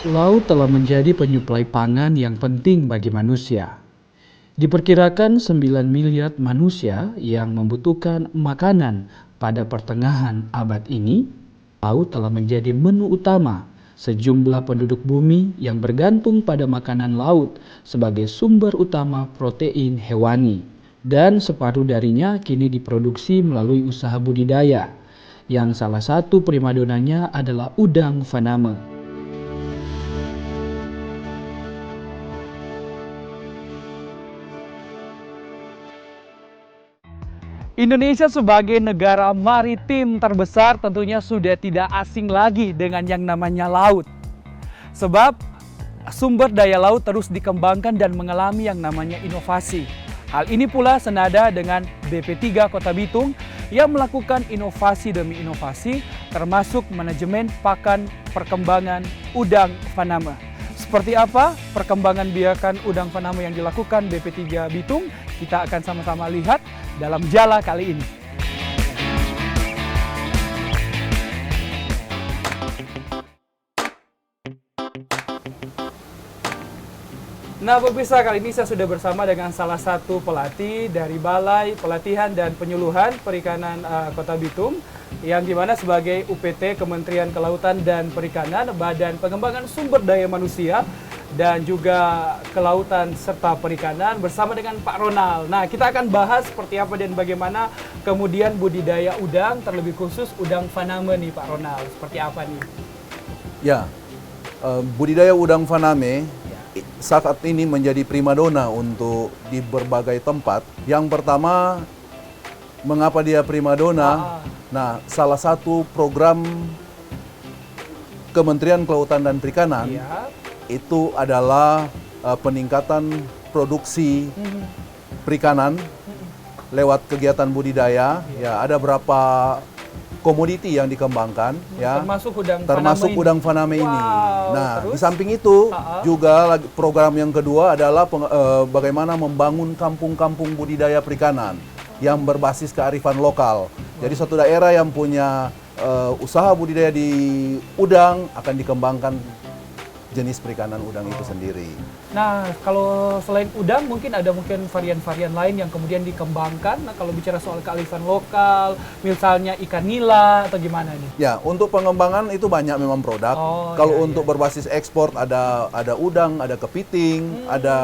Laut telah menjadi penyuplai pangan yang penting bagi manusia. Diperkirakan 9 miliar manusia yang membutuhkan makanan pada pertengahan abad ini. Laut telah menjadi menu utama sejumlah penduduk bumi yang bergantung pada makanan laut sebagai sumber utama protein hewani. Dan separuh darinya kini diproduksi melalui usaha budidaya, yang salah satu primadonanya adalah udang faname. Indonesia sebagai negara maritim terbesar tentunya sudah tidak asing lagi dengan yang namanya laut. Sebab sumber daya laut terus dikembangkan dan mengalami yang namanya inovasi. Hal ini pula senada dengan BP3 Kota Bitung yang melakukan inovasi demi inovasi termasuk manajemen pakan perkembangan udang faname. Seperti apa perkembangan biakan udang faname yang dilakukan BP3 Bitung? Kita akan sama-sama lihat dalam Jala kali ini. Nah, pemirsa, kali ini saya sudah bersama dengan salah satu pelatih dari Balai Pelatihan dan Penyuluhan Perikanan Kota Bitung, yang dimana sebagai UPT Kementerian Kelautan dan Perikanan, Badan Pengembangan Sumber Daya Manusia dan juga Kelautan serta Perikanan, bersama dengan Pak Ronald. Nah, kita akan bahas seperti apa dan bagaimana kemudian budidaya udang, terlebih khusus udang faname nih Pak Ronald. Seperti apa nih? Ya, budidaya udang faname saat ini menjadi primadona untuk di berbagai tempat. Yang pertama, mengapa dia primadona? Nah, salah satu program Kementerian Kelautan dan Perikanan itu adalah peningkatan produksi perikanan lewat kegiatan budidaya. Ya, ada berapa komoditi yang dikembangkan, ya, termasuk udang faname ini. Nah, terus? Di samping itu juga program yang kedua adalah bagaimana membangun kampung-kampung budidaya perikanan yang berbasis kearifan lokal. Jadi suatu daerah yang punya usaha budidaya di udang akan dikembangkan jenis perikanan udang itu sendiri. Nah, kalau selain udang mungkin ada varian-varian lain yang kemudian dikembangkan. Nah, kalau bicara soal kearifan lokal, misalnya ikan nila atau gimana nih? Ya, untuk pengembangan itu banyak memang produk. Kalau untuk berbasis ekspor ada udang, ada kepiting, ada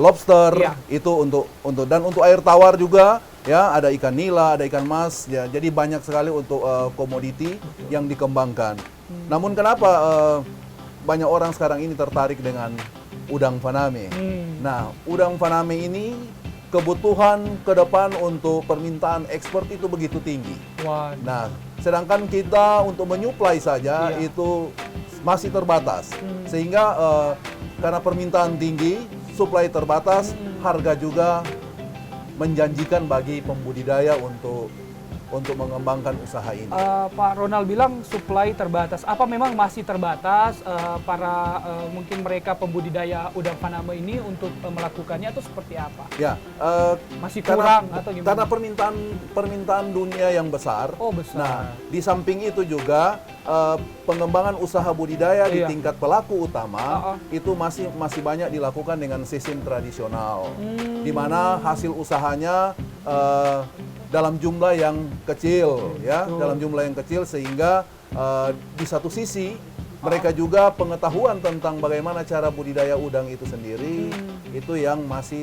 lobster. Itu untuk air tawar juga. Ya, ada ikan nila, ada ikan mas. Ya, jadi banyak sekali untuk komoditi yang dikembangkan. Namun kenapa banyak orang sekarang ini tertarik dengan udang faname? Nah, udang faname ini kebutuhan ke depan untuk permintaan ekspor itu begitu tinggi. Nah, sedangkan kita untuk menyuplai saja itu masih terbatas. Sehingga karena permintaan tinggi, suplai terbatas, harga juga menjanjikan bagi pembudidaya untuk mengembangkan usaha ini. Pak Ronald bilang suplai terbatas. Apa memang masih terbatas para mungkin mereka pembudidaya udang faname ini untuk melakukannya atau seperti apa? Ya, masih kurang atau gimana? Karena permintaan dunia yang besar. Oh, besar. Nah, di samping itu juga pengembangan usaha budidaya di tingkat pelaku utama itu masih banyak dilakukan dengan sistem tradisional, di mana hasil usahanya dalam jumlah yang kecil, ya, dalam jumlah yang kecil, sehingga di satu sisi mereka juga pengetahuan tentang bagaimana cara budidaya udang itu sendiri itu yang masih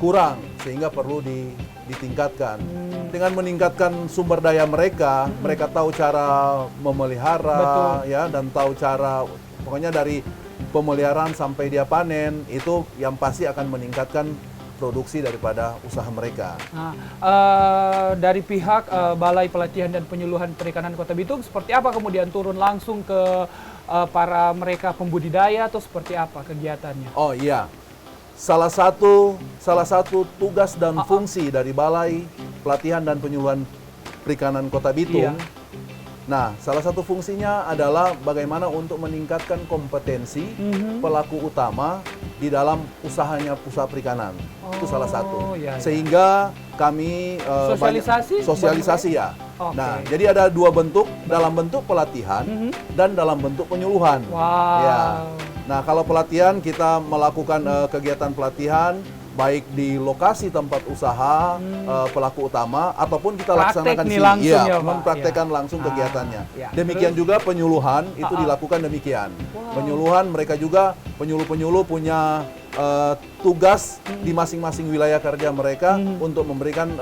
kurang, sehingga perlu ditingkatkan. Dengan meningkatkan sumber daya mereka, mereka tahu cara memelihara, ya, dan tahu cara, pokoknya dari pemeliharaan sampai dia panen, itu yang pasti akan meningkatkan produksi daripada usaha mereka. Nah, dari pihak Balai Pelatihan dan Penyuluhan Perikanan Kota Bitung, seperti apa kemudian turun langsung ke para mereka pembudidaya atau seperti apa kegiatannya? Oh iya, salah satu tugas dan fungsi dari Balai Pelatihan dan Penyuluhan Perikanan Kota Bitung. Nah, salah satu fungsinya adalah bagaimana untuk meningkatkan kompetensi pelaku utama di dalam usahanya usaha perikanan. Itu salah satu. Sehingga kami sosialisasi ya. Oke. Nah, jadi ada dua bentuk, dalam bentuk pelatihan dan dalam bentuk penyuluhan. Wow. Ya. Nah, kalau pelatihan kita melakukan kegiatan pelatihan baik di lokasi tempat usaha pelaku utama ataupun kita Praktek laksanakan nih langsung ya, Pak. mempraktekkan langsung kegiatannya. ya. Demikian juga penyuluhan itu dilakukan demikian. Penyuluhan mereka juga penyuluh-penyuluh punya tugas di masing-masing wilayah kerja mereka untuk memberikan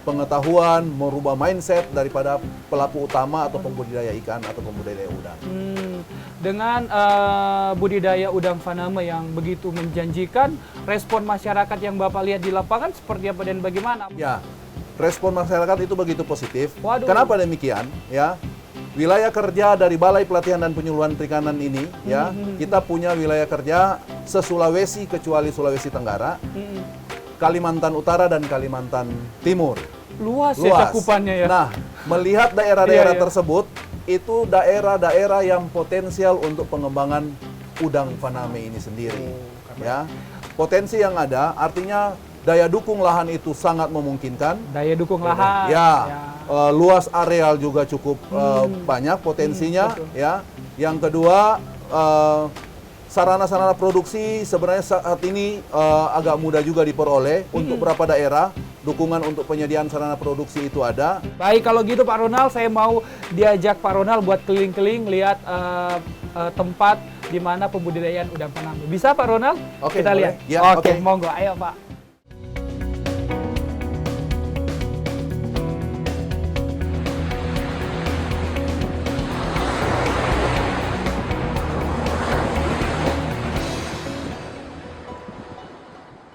pengetahuan, merubah mindset daripada pelaku utama atau pembudidaya ikan atau pembudidaya udang. Dengan budidaya udang faname yang begitu menjanjikan, respon masyarakat yang Bapak lihat di lapangan seperti apa dan bagaimana? Ya, respon masyarakat itu begitu positif. Waduh. Kenapa demikian? Ya, wilayah kerja dari Balai Pelatihan dan Penyuluhan Perikanan ini, ya, kita punya wilayah kerja se-Sulawesi kecuali Sulawesi Tenggara, Kalimantan Utara dan Kalimantan Timur. Luas ya cakupannya ya. Nah, melihat daerah-daerah Iya, iya. tersebut, itu daerah-daerah yang potensial untuk pengembangan udang faname ini sendiri. Ya, potensi yang ada, artinya daya dukung lahan itu sangat memungkinkan. Daya dukung lahan. Ya, luas areal juga cukup banyak potensinya. betul. Ya, yang kedua sarana-sarana produksi sebenarnya saat ini agak mudah juga diperoleh untuk beberapa daerah. Dukungan untuk penyediaan sarana produksi itu ada. Baik, kalau gitu Pak Ronald, saya mau diajak Pak Ronald buat keliling-keliling lihat tempat di mana pembudidayaan udang faname. Bisa Pak Ronald? Oke, Kita boleh. lihat. Ya, Oke, oke. monggo. Ayo Pak.